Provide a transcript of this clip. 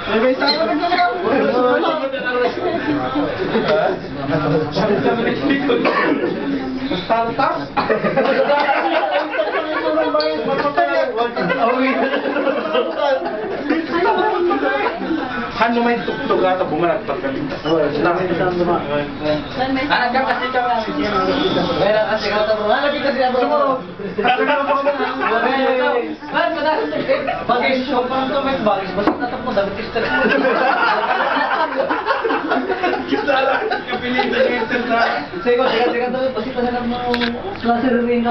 May sama ka na lang. Tantas? Ano may tuktok ata bumanat pa kami. Anak ka kasi ka lang. Wala kasi ka to. Wala kasi ako. Bagay show pa to may bagay. Basta tatap mo dapat istor. Kita lang. Kapilitan niya ito sa... Sige, sige, sige. Pasti pa na mo. Klase rin